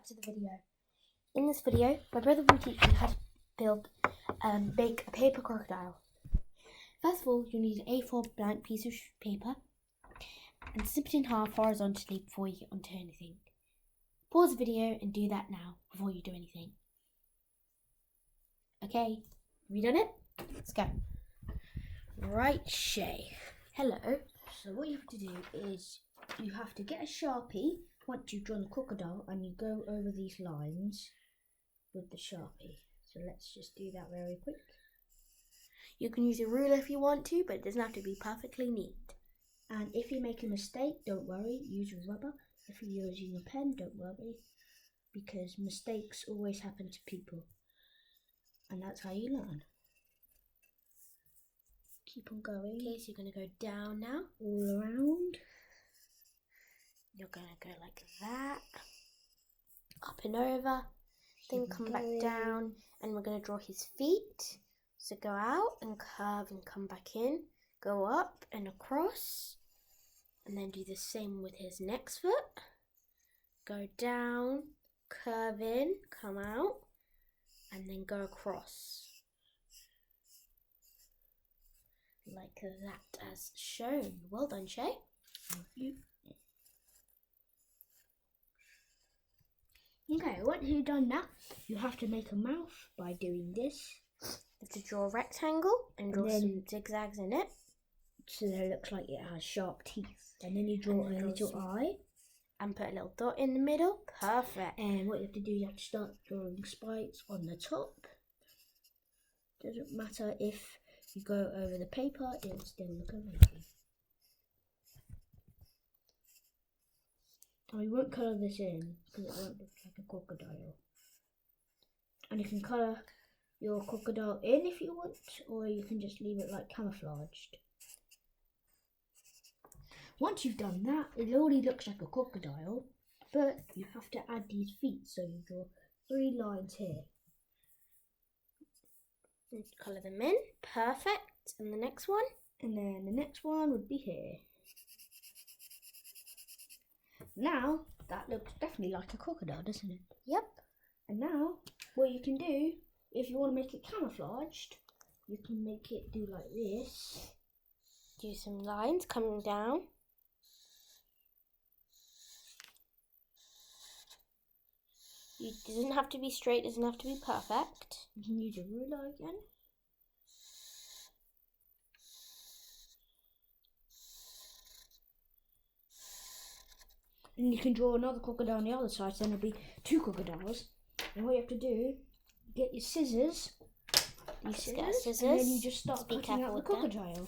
back to the video. In this video, my brother will teach you how to make a paper crocodile. First of all, you need an A4 blank piece of paper and snip it in half horizontally before you get onto anything. Pause the video and do that now before you do anything. Okay, have you done it? Let's go. Right, Shay. Hello. So what you have to do is you have to get a Sharpie once you've drawn the crocodile and you go over these lines with the Sharpie. So let's just do that very quick. You can use a ruler if you want to, but it doesn't have to be perfectly neat. And if you make a mistake, don't worry, use rubber. If you're using a pen, don't worry, because mistakes always happen to people. And that's how you learn. Keep on going. Okay, so you're going to go down now. All around. You're going to go like that. Up and over. Then come back down. And we're going to draw his feet. So go out and curve and come back in. Go up and across. And then do the same with his next foot. Go down, curve in, come out. And then go across. Like that as shown. Well done, Shay. Thank you. Okay, once you've done that, you have to make a mouth by doing this. You have to draw a rectangle and draw some zigzags in it. So that it looks like it has sharp teeth. And then you draw a little eye. And put a little dot in the middle. Perfect. And what you have to do, you have to start drawing spikes on the top. Doesn't matter if you go over the paper, it'll still look amazing. I won't colour this in because it won't look like a crocodile. And you can colour your crocodile in if you want, or you can just leave it like camouflaged. Once you've done that, it already looks like a crocodile, but you have to add these feet, so you draw 3 lines here. And colour them in. Perfect. And the next one? And then the next one would be here. Now, that looks definitely like a crocodile, doesn't it? Yep. And now, what you can do, if you want to make it camouflaged, you can make it do like this. Do some lines coming down. It doesn't have to be straight, doesn't have to be perfect. You can use a ruler again. And you can draw another crocodile on the other side, so then there'll be 2 crocodiles. And what you have to do, get your scissors. These scissors, and then you just start cutting out the crocodile.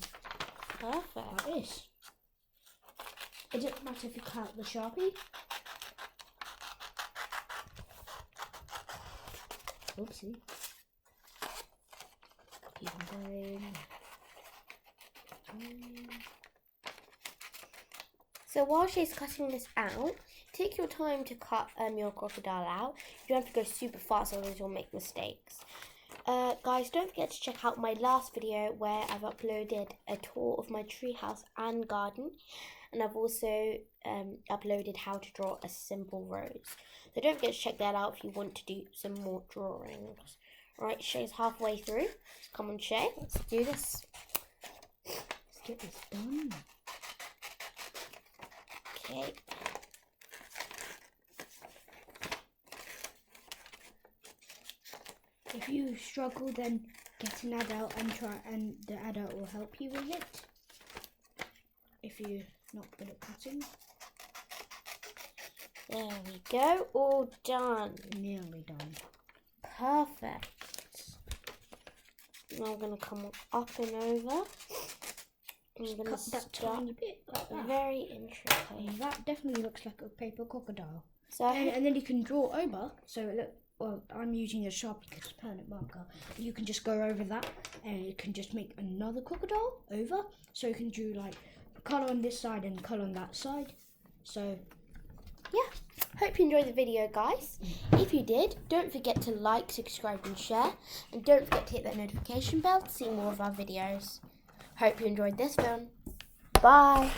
Perfect. Like this. It doesn't matter if you cut out the Sharpie. Oopsie. Keep on going. So while she's cutting this out, take your time to cut your crocodile out. You don't have to go super fast, otherwise you'll make mistakes. Guys, don't forget to check out my last video where I've uploaded a tour of my treehouse and garden. And I've also uploaded how to draw a simple rose. So don't forget to check that out if you want to do some more drawings. Right, Shay's halfway through. Come on, Shay, let's do this. Let's get this done. Okay. If you struggle, then get an adult and try, and the adult will help you with it. If you're not good at cutting. There we go, all done. Nearly done. Perfect. Now I'm going to come up and over. I'm going to cut that tiny bit like that. Very intricately. And that definitely looks like a paper crocodile. So and then you can draw over. So it look. Well, I'm using a Sharpie because it's a permanent marker. You can just go over that, and you can just make another crocodile over. So you can do like colour on this side and colour on that side. So yeah, hope you enjoyed the video, guys. If you did, don't forget to like, subscribe and share. And don't forget to hit that notification bell to see more of our videos. Hope you enjoyed this film. Bye.